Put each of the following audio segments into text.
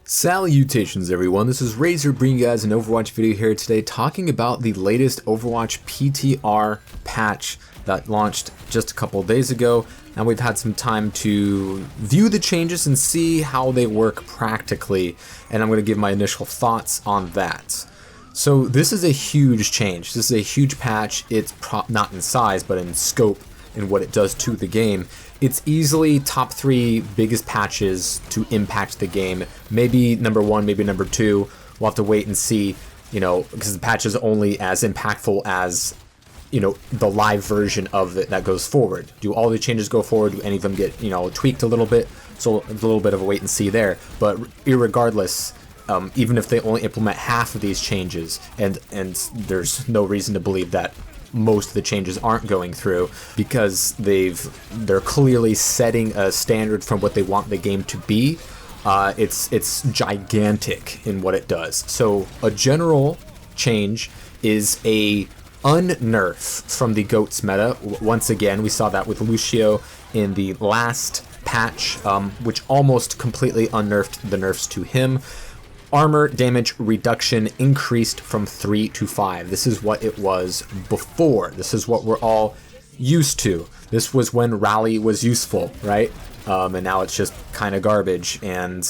Salutations everyone, this is Razor bringing you guys an Overwatch video here today talking about the latest Overwatch PTR patch that launched just a couple of days ago, and we've had some time to view the changes and see how they work practically, and I'm going to give my initial thoughts on that. So this is a huge change, this is a huge patch. It's not in size but in scope and what it does to the game. It's easily top 3 biggest patches to impact the game. Maybe number 1, maybe number 2. We'll have to wait and see, because the patch is only as impactful as, the live version of it that goes forward. Do all the changes go forward? Do any of them get, tweaked a little bit? So a little bit of a wait and see there. But irregardless, even if they only implement half of these changes, and there's no reason to believe that most of the changes aren't going through, because they're clearly setting a standard from what they want the game to be. It's gigantic in what it does. So a general change is a unnerf from the GOATS meta. Once again, we saw that with Lucio in the last patch, which almost completely unnerfed the nerfs to him. Armor damage reduction increased from 3 to 5. This is what it was before. This is what we're all used to. This was when Rally was useful, right? And now it's just kind of garbage. And,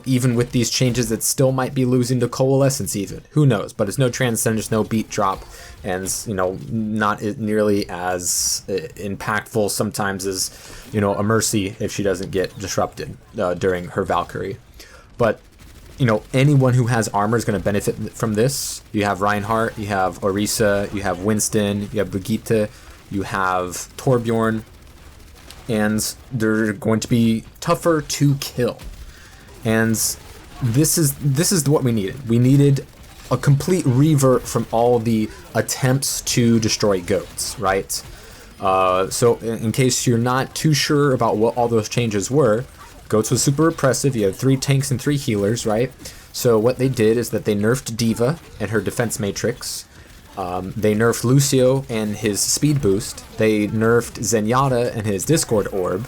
even with these changes, it still might be losing to Coalescence even. Who knows? But it's no Transcendence, no beat drop, and, not nearly as impactful sometimes as, a Mercy if she doesn't get disrupted during her Valkyrie. But anyone who has armor is going to benefit from this. You have Reinhardt, you have Arisa, you have Winston, you have Brigitte, you have Torbjorn, and they're going to be tougher to kill. And this is what we needed. We needed a complete revert from all the attempts to destroy GOATs, right? So in case you're not too sure about what all those changes were, GOATS was super repressive. You had 3 tanks and 3 healers, right? So what they did is that they nerfed D.Va and her defense matrix. They nerfed Lucio and his speed boost. They nerfed Zenyatta and his Discord orb.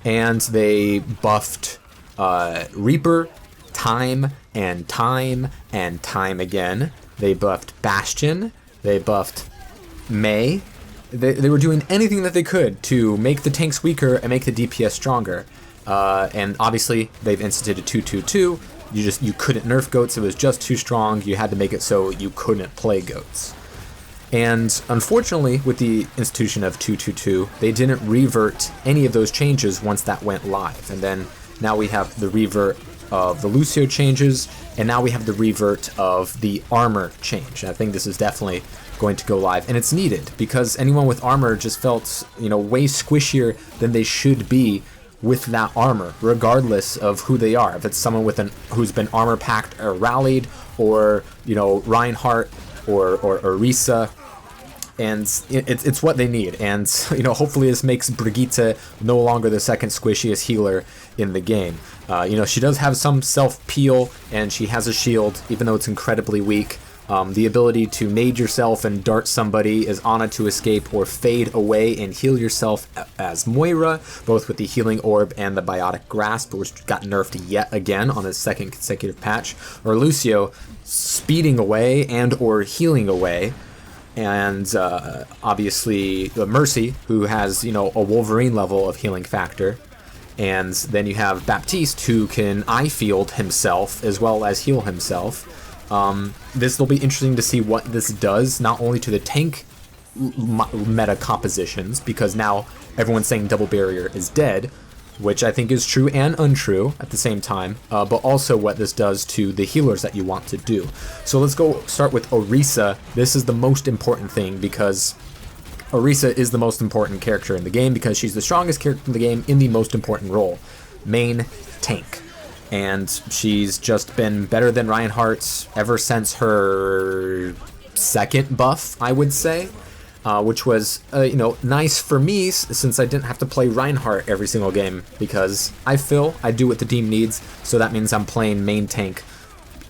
And they buffed Reaper time and time and time again. They buffed Bastion. They buffed Mei. They were doing anything that they could to make the tanks weaker and make the DPS stronger. And obviously they've instituted 2-2-2. You couldn't nerf GOATS. It was just too strong. You had to make it so you couldn't play GOATS. And unfortunately, with the institution of 2-2-2, they didn't revert any of those changes once that went live. And then now we have the revert of the Lucio changes, and now we have the revert of the armor change. And I think this is definitely going to go live, and it's needed because anyone with armor just felt, way squishier than they should be with that armor, regardless of who they are. If it's someone who's been armor packed or rallied, or Reinhardt or Arisa, and it's what they need. And hopefully this makes Brigitte no longer the second squishiest healer in the game. She does have some self peel, and she has a shield, even though it's incredibly weak. The ability to nade yourself and dart somebody as Ana to escape, or fade away and heal yourself as Moira, both with the healing orb and the biotic grasp, which got nerfed yet again on his second consecutive patch, or Lucio speeding away and or healing away, and obviously the Mercy, who has a Wolverine level of healing factor. And then you have Baptiste, who can eye field himself as well as heal himself. This will be interesting to see what this does, not only to the tank meta compositions, because now everyone's saying double barrier is dead, which I think is true and untrue at the same time, but also what this does to the healers that you want to do. So let's go start with Arisa. This is the most important thing, because Arisa is the most important character in the game, because she's the strongest character in the game in the most important role, main tank. And she's just been better than Reinhardt ever since her second buff, I would say, which was, nice for me, since I didn't have to play Reinhardt every single game, because I do what the team needs, so that means I'm playing main tank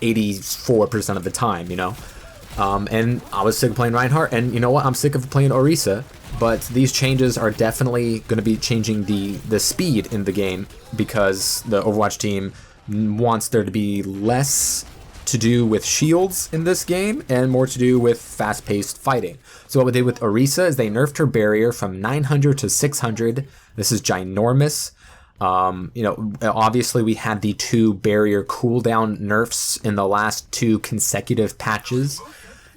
84% of the time, and I was sick of playing Reinhardt, and you know what, I'm sick of playing Arisa. But these changes are definitely going to be changing the speed in the game, because the Overwatch team wants there to be less to do with shields in this game and more to do with fast-paced fighting. So what they did with Arisa is they nerfed her barrier from 900 to 600. This is ginormous. Obviously we had the 2 barrier cooldown nerfs in the last 2 consecutive patches,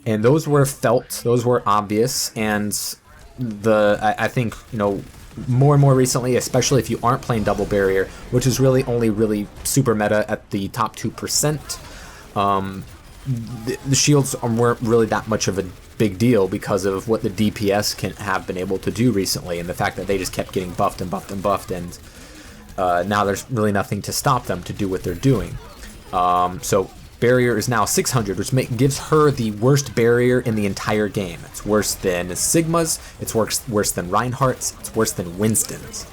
and those were felt, those were obvious, and I think, more and more recently, especially if you aren't playing double barrier, which is really only really super meta at the top 2%, the shields weren't really that much of a big deal because of what the DPS have been able to do recently, and the fact that they just kept getting buffed and buffed and buffed, and now there's really nothing to stop them to do what they're doing. So barrier is now 600, which gives her the worst barrier in the entire game. It's worse than Sigma's, it's worse than Reinhardt's, it's worse than Winston's,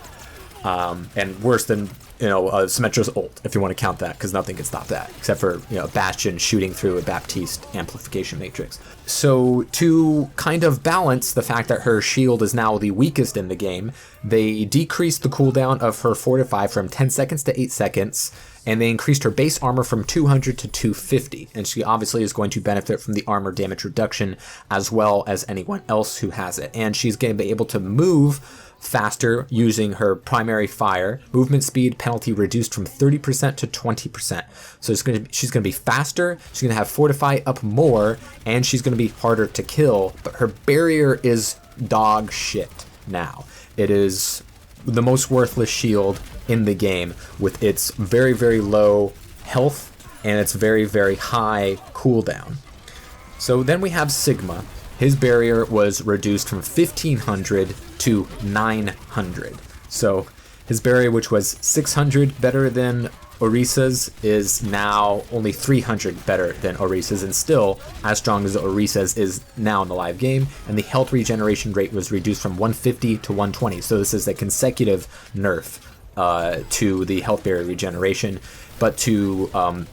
and worse than Symmetra's ult, if you want to count that, because nothing can stop that, except for Bastion shooting through a Baptiste amplification matrix. So to kind of balance the fact that her shield is now the weakest in the game, they decreased the cooldown of her Fortify from 10 seconds to 8 seconds, and they increased her base armor from 200 to 250, and she obviously is going to benefit from the armor damage reduction as well as anyone else who has it, and she's going to be able to move faster using her primary fire. Movement speed penalty reduced from 30% to 20%. So she's going to be faster, she's going to have Fortify up more, and she's going to be harder to kill, but her barrier is dog shit now. It is the most worthless shield in the game with its very, very low health and its very, very high cooldown. So then we have Sigma. His barrier was reduced from 1500 to 900. So his barrier, which was 600 better than Arisa's, is now only 300 better than Arisa's, and still as strong as Arisa's is now in the live game. And the health regeneration rate was reduced from 150 to 120. So this is a consecutive nerf to the health barrier regeneration. But to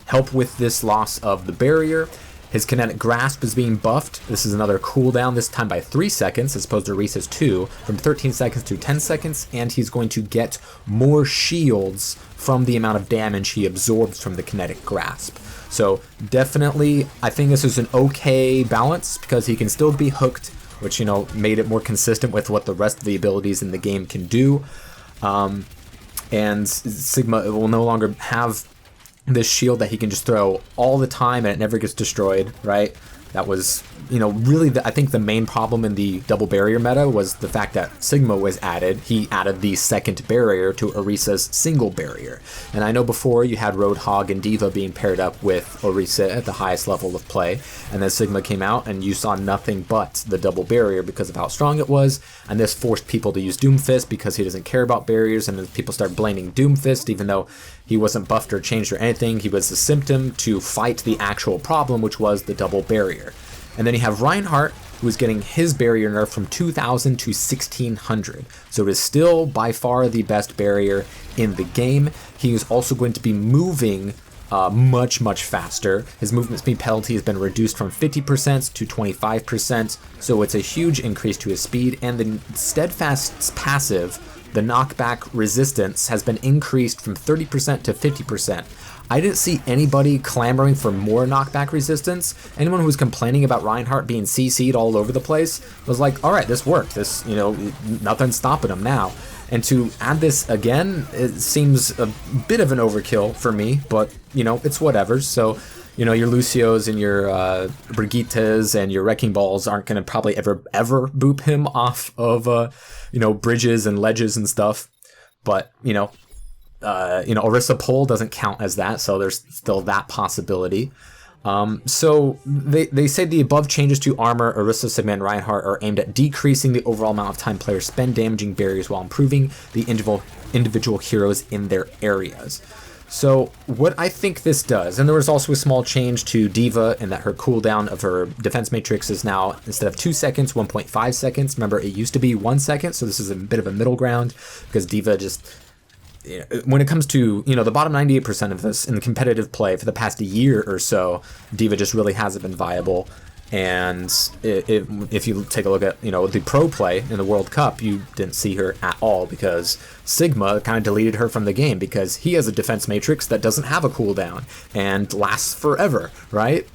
help with this loss of the barrier, his kinetic grasp is being buffed. This is another cooldown, this time by 3 seconds as opposed to Arisa's 2, from 13 seconds to 10 seconds, and he's going to get more shields from the amount of damage he absorbs from the kinetic grasp. So definitely, I think this is an okay balance because he can still be hooked, which, made it more consistent with what the rest of the abilities in the game can do. And Sigma will no longer have this shield that he can just throw all the time and it never gets destroyed, right? That was, really, I think the main problem in the double barrier meta was the fact that Sigma was added. He added the second barrier to Arisa's single barrier. And I know before you had Roadhog and D.Va being paired up with Arisa at the highest level of play, and then Sigma came out and you saw nothing but the double barrier because of how strong it was, and this forced people to use Doomfist because he doesn't care about barriers, and then people start blaming Doomfist even though he wasn't buffed or changed or anything. He was a symptom to fight the actual problem, which was the double barrier. And then you have Reinhardt, who is getting his barrier nerfed from 2000 to 1600. So it is still by far the best barrier in the game. He is also going to be moving much, much faster. His movement speed penalty has been reduced from 50% to 25%. So it's a huge increase to his speed. And the Steadfast's passive, the knockback resistance, has been increased from 30% to 50%. I didn't see anybody clamoring for more knockback resistance. Anyone who was complaining about Reinhardt being CC'd all over the place was like, all right, this worked. This, nothing's stopping him now. And to add this again, it seems a bit of an overkill for me, but, it's whatever. So, your Lucios and your Brigittas and your Wrecking Balls aren't going to probably ever boop him off of, bridges and ledges and stuff. But, Arisa pull doesn't count as that, so there's still that possibility. So they say the above changes to armor, Arisa, Sigma, and Reinhardt are aimed at decreasing the overall amount of time players spend damaging barriers while improving the individual heroes in their areas. So what I think this does, and there was also a small change to D.Va in that her cooldown of her defense matrix is now, instead of 2 seconds, 1.5 seconds. Remember, it used to be 1 second, so this is a bit of a middle ground because D.Va just... when it comes to, the bottom 98% of this in competitive play for the past year or so, D.Va just really hasn't been viable. And if you take a look at, the pro play in the World Cup, you didn't see her at all because Sigma kind of deleted her from the game because he has a defense matrix that doesn't have a cooldown and lasts forever, right?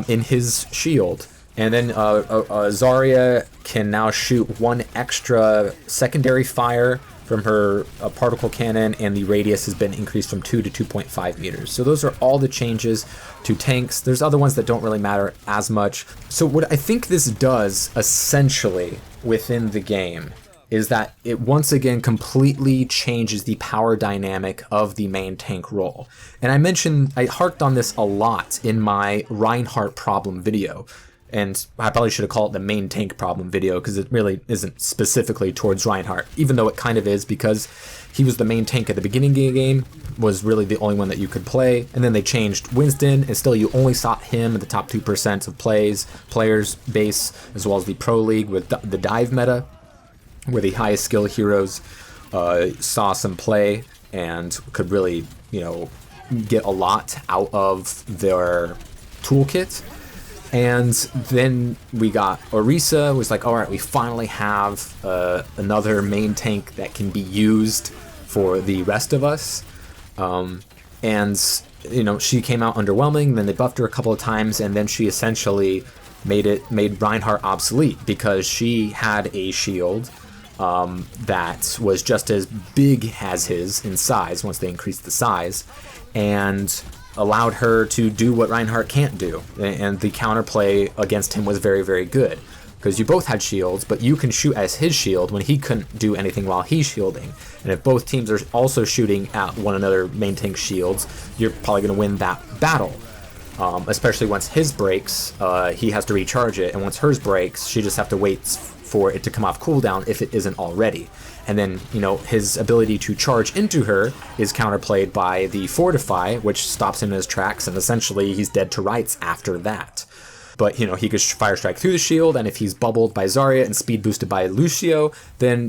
In his shield. And then Zarya can now shoot one extra secondary fire from her particle cannon, and the radius has been increased from 2 to 2.5 meters. So those are all the changes to tanks. There's other ones that don't really matter as much. So what I think this does essentially within the game is that it once again completely changes the power dynamic of the main tank role. And I harped on this a lot in my Reinhardt problem video. And I probably should have called it the main tank problem video because it really isn't specifically towards Reinhardt, even though it kind of is because he was the main tank at the beginning of the game, was really the only one that you could play. And then they changed Winston, and still you only saw him at the top 2% of players base, as well as the Pro League with the dive meta, where the highest skill heroes saw some play and could really, get a lot out of their toolkit. And then we got Arisa, was like, all right, we finally have another main tank that can be used for the rest of us. And she came out underwhelming, then they buffed her a couple of times, and then she essentially made Reinhardt obsolete because she had a shield that was just as big as his in size once they increased the size, and allowed her to do what Reinhardt can't do. And the counterplay against him was very, very good. Because you both had shields, but you can shoot as his shield when he couldn't do anything while he's shielding. And if both teams are also shooting at one another main tank shields, you're probably going to win that battle. Especially once his breaks, he has to recharge it. And once hers breaks, she just have to wait for it to come off cooldown if it isn't already. And then, his ability to charge into her is counterplayed by the Fortify, which stops him in his tracks, and essentially he's dead to rights after that. But, he could fire strike through the shield, and if he's bubbled by Zarya and speed boosted by Lucio, then,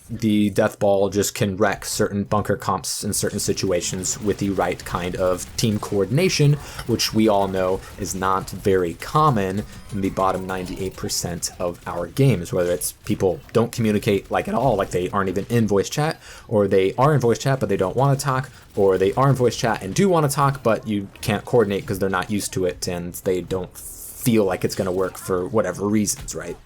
the Death Ball just can wreck certain bunker comps in certain situations with the right kind of team coordination, which we all know is not very common in the bottom 98% of our games, whether it's people don't communicate at all, like they aren't even in voice chat, or they are in voice chat but they don't want to talk, or they are in voice chat and do want to talk but you can't coordinate because they're not used to it and they don't feel like it's going to work for whatever reasons, right?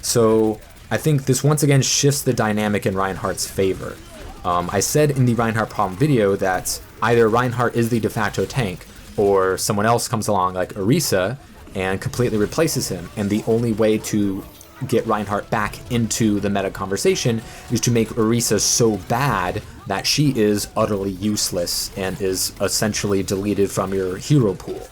So I think this once again shifts the dynamic in Reinhardt's favor. I said in the Reinhardt problem video that either Reinhardt is the de facto tank or someone else comes along like Arisa and completely replaces him, and the only way to get Reinhardt back into the meta conversation is to make Arisa so bad that she is utterly useless and is essentially deleted from your hero pool,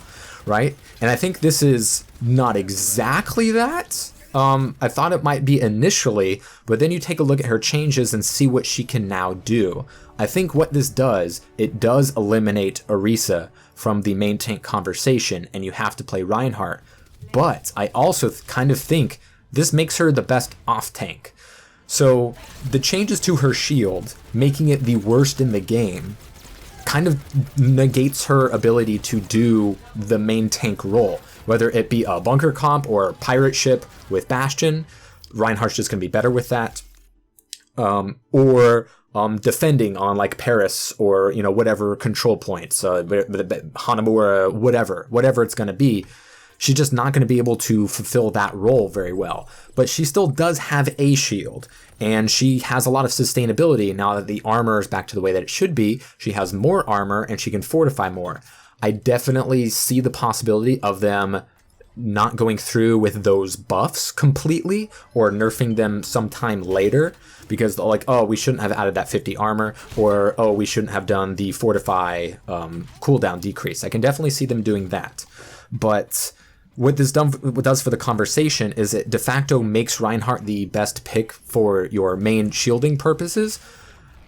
right? And I think this is not exactly that. I thought it might be initially, but then you take a look at her changes and see what she can now do. I think what this does, it does eliminate Arisa from the main tank conversation, and you have to play Reinhardt. But I also kind of think this makes her the best off tank. So the changes to her shield, making it the worst in the game, kind of negates her ability to do the main tank role, whether it be a bunker comp or pirate ship with Bastion. Reinhardt's just going to be better with that, or defending on like Paris or whatever control points, Hanamura, whatever it's going to be. She's just not going to be able to fulfill that role very well. But she still does have a shield, and she has a lot of sustainability now that the armor is back to the way that it should be. She has more armor, and she can fortify more. I definitely see the possibility of them not going through with those buffs completely or nerfing them sometime later because they're like, oh, we shouldn't have added that 50 armor, or oh, we shouldn't have done the fortify cooldown decrease. I can definitely see them doing that. But what this does for the conversation is it de facto makes Reinhardt the best pick for your main shielding purposes.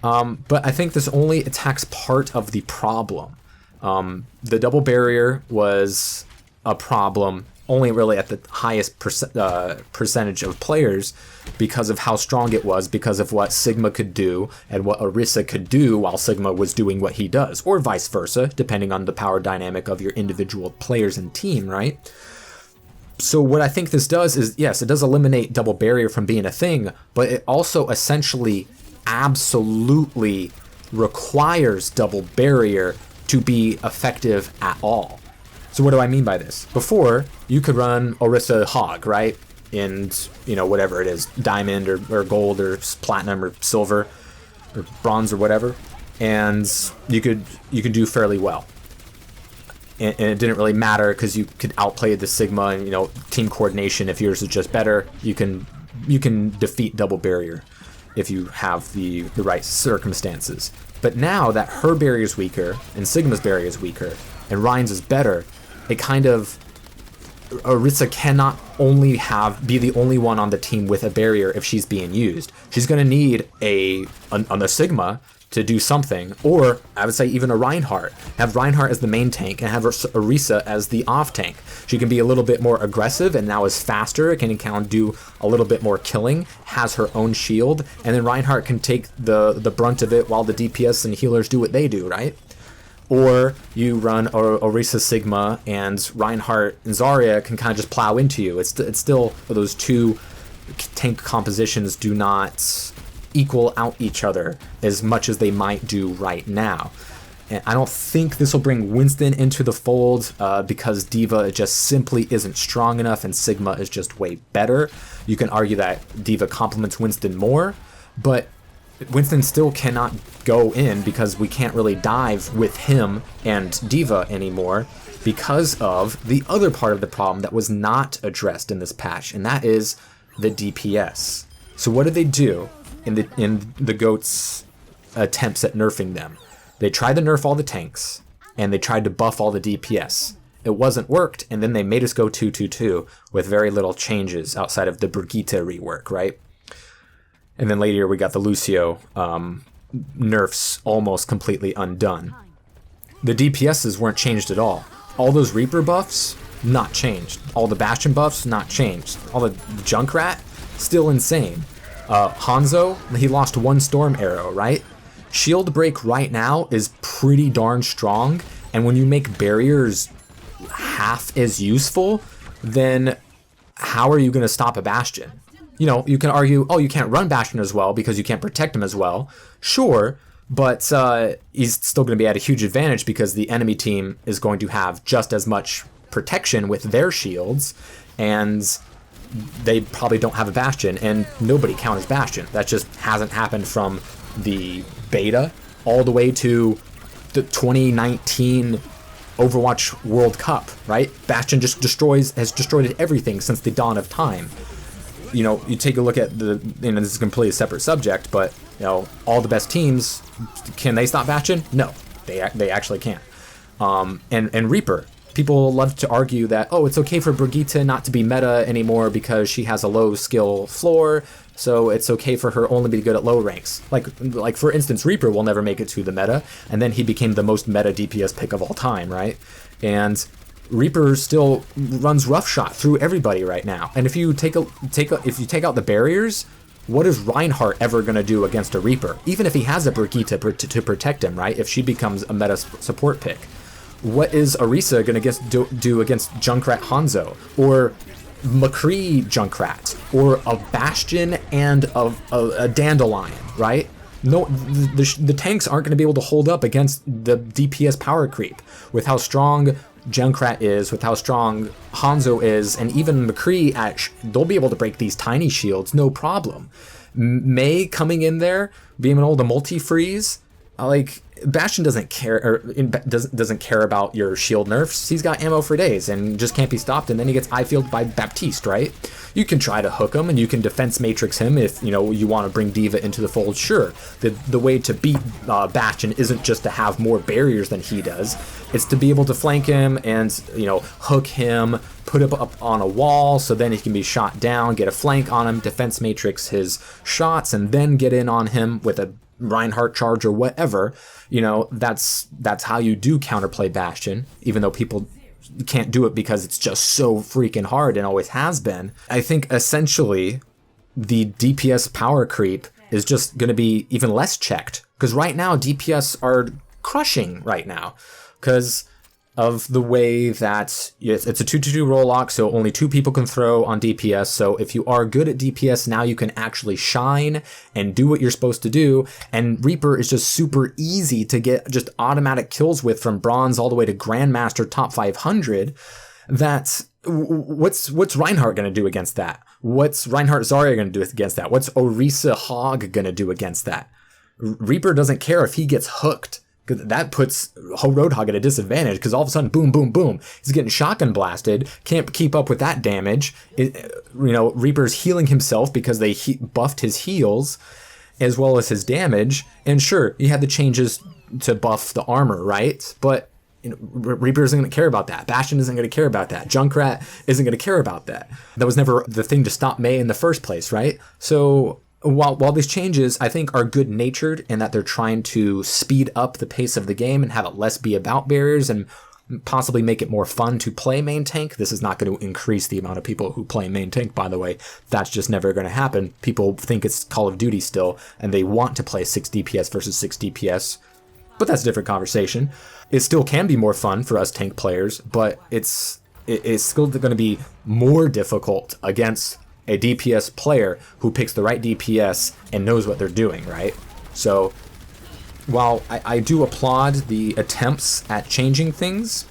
But I think this only attacks part of the problem. The double barrier was a problem only really at the highest percentage of players because of how strong it was, because of what Sigma could do and what Arisa could do while Sigma was doing what he does, or vice versa, depending on the power dynamic of your individual players and team, right? So what I think this does is, yes, it does eliminate double barrier from being a thing, but it also essentially absolutely requires double barrier to be effective at all. So what do I mean by this? Before, you could run Arisa Hog, right? In, you know, whatever it is, diamond or gold or platinum or silver or bronze or whatever, and you could do fairly well. And it didn't really matter because you could outplay the Sigma and, you know, team coordination. If yours is just better, you can defeat double barrier if you have the right circumstances. But now that her barrier is weaker and Sigma's barrier is weaker and Ryan's is better, it kind of, Arisa cannot only be the only one on the team with a barrier if she's being used. She's going to need on the Sigma to do something, or I would say even a Reinhardt. Have Reinhardt as the main tank and have Arisa as the off tank. She can be a little bit more aggressive and now is faster, can kind of do a little bit more killing, has her own shield, and then Reinhardt can take the brunt of it while the DPS and healers do what they do, right? Or you run Arisa Sigma and Reinhardt and Zarya can kind of just plow into you. It's still, those two tank compositions do not equal out each other as much as they might do right now. And I don't think this will bring Winston into the fold because D.Va just simply isn't strong enough and Sigma is just way better. You can argue that D.Va complements Winston more, but Winston still cannot go in because we can't really dive with him and D.Va anymore because of the other part of the problem that was not addressed in this patch, and that is the DPS. So what did they do in the GOAT's attempts at nerfing them? They tried to nerf all the tanks, and they tried to buff all the DPS. It wasn't worked, and then they made us go 2-2-2 with very little changes outside of the Brigitte rework, right? And then later we got the Lucio nerfs almost completely undone. The DPSs weren't changed at all. All those Reaper buffs, not changed. All the Bastion buffs, not changed. All the Junkrat, still insane. Hanzo, he lost one Storm Arrow, right? Shield Break right now is pretty darn strong, and when you make barriers half as useful, then how are you going to stop a Bastion? You know, you can argue, oh, you can't run Bastion as well because you can't protect him as well. Sure, but he's still going to be at a huge advantage because the enemy team is going to have just as much protection with their shields, and they probably don't have a Bastion, and nobody counters Bastion. That just hasn't happened from the beta all the way to the 2019 Overwatch World Cup, right? Bastion just has destroyed everything since the dawn of time. You know, you take a look at this is a completely separate subject, but, you know, all the best teams, can they stop Bastion? No, they actually can't. And Reaper, people love to argue that, oh, it's okay for Brigitte not to be meta anymore because she has a low skill floor, so it's okay for her only to be good at low ranks. Like for instance, Reaper will never make it to the meta, and then he became the most meta DPS pick of all time, right? And Reaper still runs roughshot through everybody right now. And if you take out the barriers, what is Reinhardt ever going to do against a Reaper? Even if he has a Brigitte to protect him, right? If she becomes a meta support pick. What is Arisa going to do against Junkrat Hanzo? Or McCree Junkrat? Or a Bastion and a Dandelion, right? No, the tanks aren't going to be able to hold up against the DPS power creep with how strong Junkrat is, with how strong Hanzo is, and even McCree, they'll be able to break these tiny shields, no problem. May coming in there, being able to multi-freeze, like, Bastion doesn't care about your shield nerfs. He's got ammo for days and just can't be stopped, and then he gets eye-fielded by Baptiste, right? You can try to hook him and you can defense matrix him if, you know, you want to bring D.Va into the fold, sure. The way to beat Bastion isn't just to have more barriers than he does. It's to be able to flank him and, you know, hook him, put him up on a wall so then he can be shot down, get a flank on him, defense matrix his shots, and then get in on him with a Reinhardt charge or whatever. You know, that's how you do counterplay Bastion, even though people can't do it because it's just so freaking hard and always has been. I think essentially the DPS power creep is just going to be even less checked, because right now DPS are crushing right now, because of the way that it's a 2-2-2 roll lock, so only 2 people can throw on DPS. So if you are good at DPS, now you can actually shine and do what you're supposed to do. And Reaper is just super easy to get just automatic kills with, from bronze all the way to Grandmaster top 500. What's Reinhardt going to do against that? What's Reinhardt Zarya going to do against that? What's Arisa Hog going to do against that? Reaper doesn't care if he gets hooked. That puts Roadhog at a disadvantage, because all of a sudden, boom, boom, boom, he's getting shotgun blasted, can't keep up with that damage. Reaper's healing himself because they buffed his heals as well as his damage. And sure, he had the changes to buff the armor, right? But Reaper isn't going to care about that. Bastion isn't going to care about that. Junkrat isn't going to care about that. That was never the thing to stop Mei in the first place, right? So while these changes, I think, are good-natured in that they're trying to speed up the pace of the game and have it less be about barriers and possibly make it more fun to play main tank. This is not going to increase the amount of people who play main tank, by the way. That's just never going to happen. People think it's Call of Duty still, and they want to play 6 DPS versus 6 DPS. But that's a different conversation. It still can be more fun for us tank players, but it's still going to be more difficult against a DPS player who picks the right DPS and knows what they're doing, right? So while I do applaud the attempts at changing things,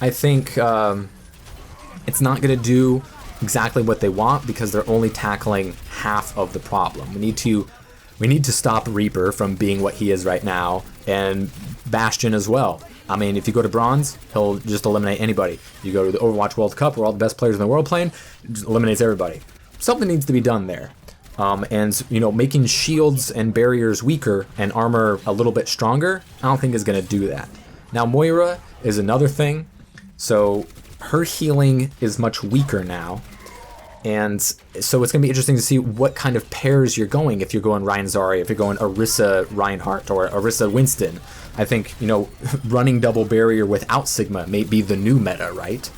I think it's not going to do exactly what they want, because they're only tackling half of the problem. We need to stop Reaper from being what he is right now, and Bastion as well. I mean, if you go to bronze, he'll just eliminate anybody. You go to the Overwatch World Cup, where all the best players in the world playing, just eliminates everybody. Something needs to be done there. And making shields and barriers weaker and armor a little bit stronger, I don't think is going to do that. Now, Moira is another thing. So her healing is much weaker now. And so it's going to be interesting to see what kind of pairs you're going. If you're going Rein Zarya, if you're going Arisa Reinhardt, or Arisa Winston. I think, running double barrier without Sigma may be the new meta, right?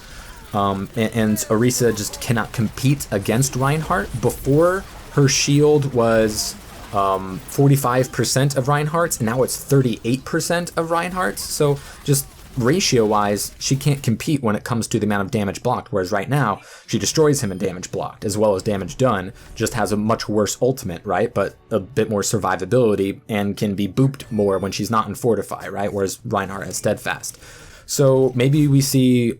And Arisa just cannot compete against Reinhardt. Before, her shield was 45% of Reinhardt's, and now it's 38% of Reinhardt's. So just ratio-wise, she can't compete when it comes to the amount of damage blocked, whereas right now, she destroys him in damage blocked, as well as damage done, just has a much worse ultimate, right? But a bit more survivability, and can be booped more when she's not in Fortify, right? Whereas Reinhardt has Steadfast. So maybe we see,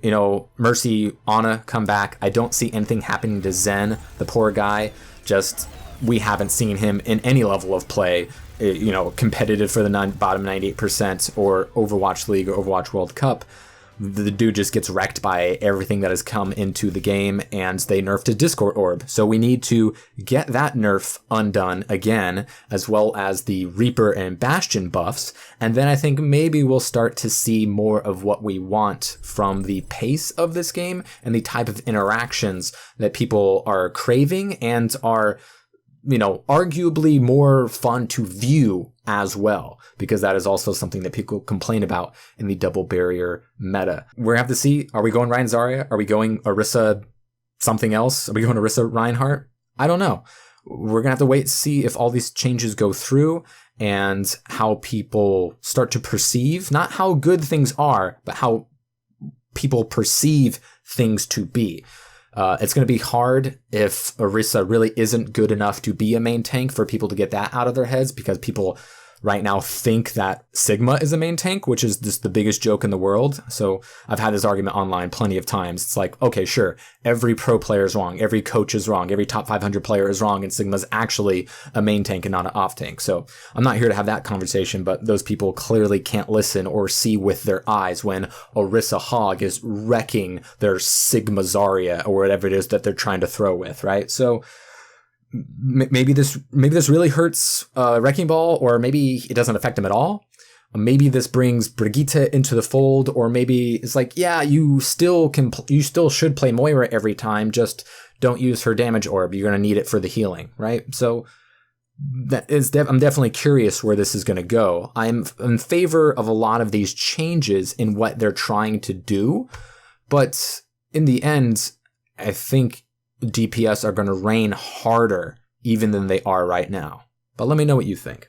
Mercy, Ana come back. I don't see anything happening to Zen, the poor guy. Just, we haven't seen him in any level of play, competitive for the bottom 98% or Overwatch League or Overwatch World Cup. The dude just gets wrecked by everything that has come into the game, and they nerfed his Discord Orb. So we need to get that nerf undone again, as well as the Reaper and Bastion buffs. And then I think maybe we'll start to see more of what we want from the pace of this game and the type of interactions that people are craving and are, arguably more fun to view as well, because that is also something that people complain about in the double barrier meta. We're gonna have to see, are we going Rein Zarya? Are we going Arisa something else? Are we going Arisa Reinhardt? I don't know. We're gonna have to wait to see if all these changes go through and how people start to perceive, not how good things are, but how people perceive things to be. It's going to be hard if Arisa really isn't good enough to be a main tank for people to get that out of their heads, because people right now think that Sigma is a main tank, which is just the biggest joke in the world. So I've had this argument online plenty of times. It's like, okay, sure, every pro player is wrong, every coach is wrong, every top 500 player is wrong, and Sigma's actually a main tank and not an off tank. So I'm not here to have that conversation, but those people clearly can't listen or see with their eyes when Arisa Hog is wrecking their Sigma Zarya or whatever it is that they're trying to throw with, right? So maybe this really hurts Wrecking Ball, or maybe it doesn't affect him at all. Maybe this brings Brigitte into the fold, or maybe it's like, yeah, you still should play Moira every time, just don't use her damage orb. You're going to need it for the healing, right? So I'm definitely curious where this is going to go. I'm in favor of a lot of these changes in what they're trying to do, but in the end, I think DPS are going to reign harder even than they are right now. But let me know what you think.